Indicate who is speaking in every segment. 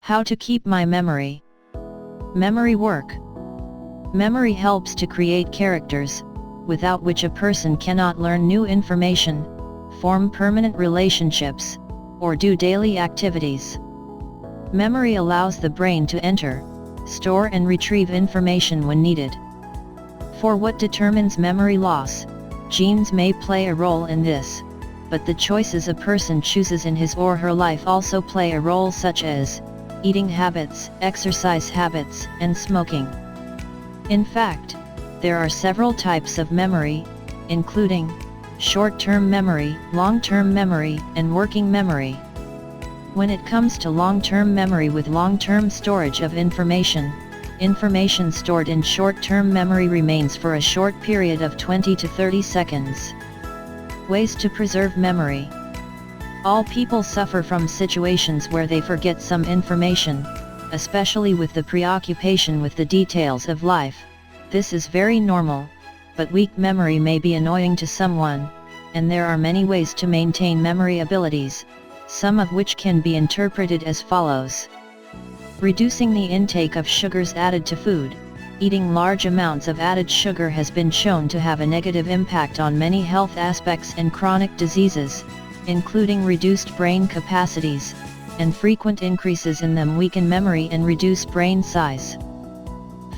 Speaker 1: How to keep my memory. Memory work. Memory helps to create characters, without which a person cannot learn new information, form permanent relationships, or do daily activities. Memory allows the brain to enter, store and retrieve information when needed. For what determines memory loss, genes may play a role in this, but the choices a person chooses in his or her life also play a role, such as eating habits, exercise habits, and smoking. In fact, there are several types of memory, including short-term memory, long-term memory, and working memory. When it comes to long-term memory with long-term storage of information, information stored in short-term memory remains for a short period of 20 to 30 seconds. Ways to preserve memory. All people suffer from situations where they forget some information, especially with the preoccupation with the details of life. This is very normal, but weak memory may be annoying to someone, and there are many ways to maintain memory abilities, some of which can be interpreted as follows. Reducing the intake of sugars added to food. Eating large amounts of added sugar has been shown to have a negative impact on many health aspects and chronic diseases, including reduced brain capacities, and frequent increases in them weaken memory and reduce brain size.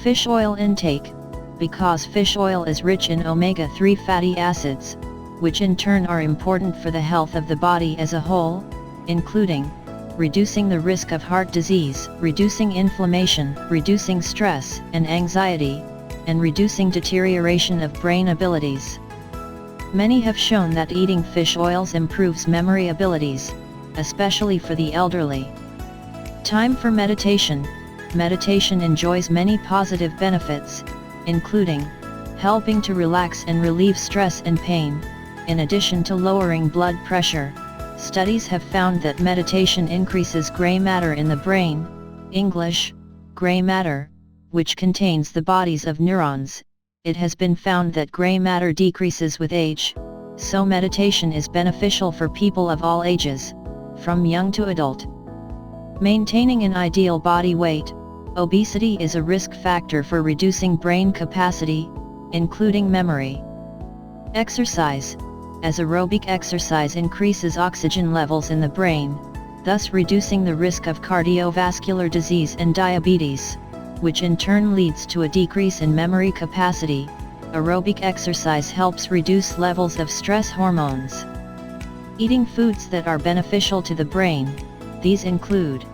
Speaker 1: Fish oil intake. Because fish oil is rich in omega-3 fatty acids, which in turn are important for the health of the body as a whole, including reducing the risk of heart disease, reducing inflammation, reducing stress and anxiety, and reducing deterioration of brain abilities. Many have shown that eating fish oils improves memory abilities, especially for the elderly. Time for meditation. Meditation enjoys many positive benefits, including helping to relax and relieve stress and pain, in addition to lowering blood pressure. Studies have found that meditation increases gray matter in the brain, English, gray matter, which contains the bodies of neurons. It has been found that gray matter decreases with age, so meditation is beneficial for people of all ages, from young to adult. Maintaining an ideal body weight. Obesity is a risk factor for reducing brain capacity, including memory. Exercise. As aerobic exercise increases oxygen levels in the brain, thus reducing the risk of cardiovascular disease and diabetes, which in turn leads to a decrease in memory capacity. Aerobic exercise helps reduce levels of stress hormones. Eating foods that are beneficial to the brain. These include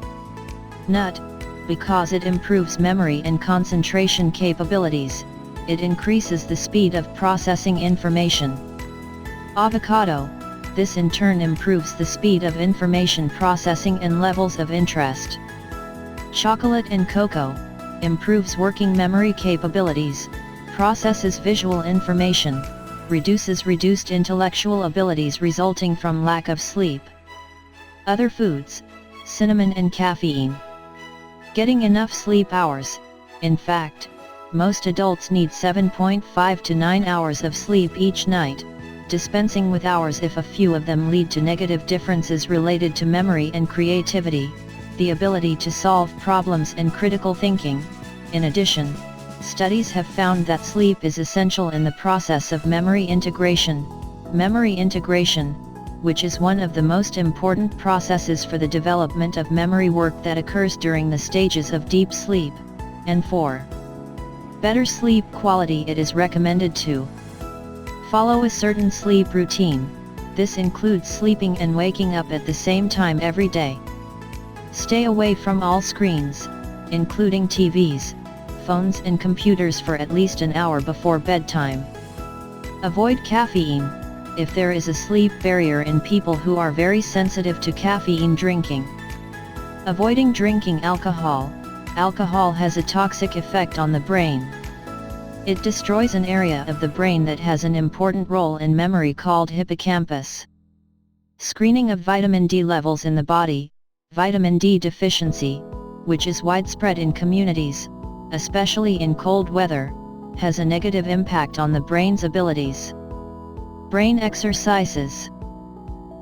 Speaker 1: nut, because it improves memory and concentration capabilities. It increases the speed of processing information. Avocado, this in turn improves the speed of information processing and levels of interest. Chocolate and cocoa, improves working memory capabilities, processes visual information, reduced intellectual abilities resulting from lack of sleep. Other foods, cinnamon and caffeine. Getting enough sleep hours. In fact, most adults need 7.5 to 9 hours of sleep each night, dispensing with hours if a few of them lead to negative differences related to memory and creativity, the ability to solve problems and critical thinking. In addition, studies have found that sleep is essential in the process of memory integration. Memory integration, which is one of the most important processes for the development of memory work that occurs during the stages of deep sleep, and for better sleep quality it is recommended to follow a certain sleep routine. This includes sleeping and waking up at the same time every day. Stay away from all screens, including TVs, phones and computers for at least an hour before bedtime. Avoid caffeine, if there is a sleep barrier in people who are very sensitive to caffeine drinking. Avoiding drinking alcohol. Alcohol has a toxic effect on the brain. It destroys an area of the brain that has an important role in memory called hippocampus. Screening of vitamin D levels in the body. Vitamin D deficiency, which is widespread in communities, especially in cold weather, has a negative impact on the brain's abilities. Brain exercises.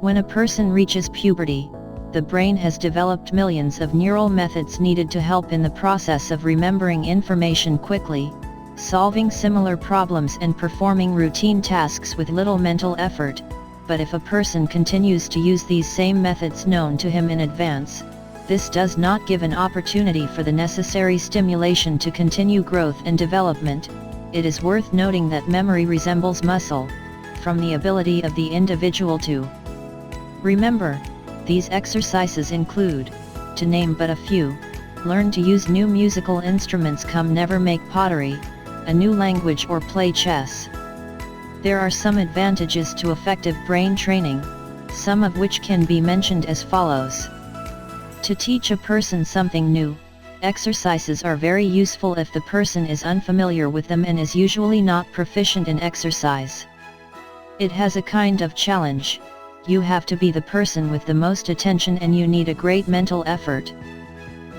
Speaker 1: When a person reaches puberty, the brain has developed millions of neural methods needed to help in the process of remembering information quickly, solving similar problems and performing routine tasks with little mental effort. But if a person continues to use these same methods known to him in advance, this does not give an opportunity for the necessary stimulation to continue growth and development. It is worth noting that memory resembles muscle, from the ability of the individual to remember. These exercises include, to name but a few, learn to use new musical instruments, never make pottery, a new language, or play chess. There are some advantages to effective brain training, some of which can be mentioned as follows. To teach a person something new, exercises are very useful if the person is unfamiliar with them and is usually not proficient in exercise. It has a kind of challenge. You have to be the person with the most attention and you need a great mental effort.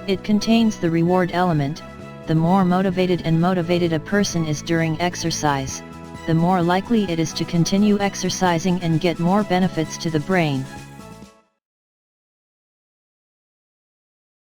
Speaker 1: It contains the reward element. The more motivated a person is during exercise, the more likely it is to continue exercising and get more benefits to the brain.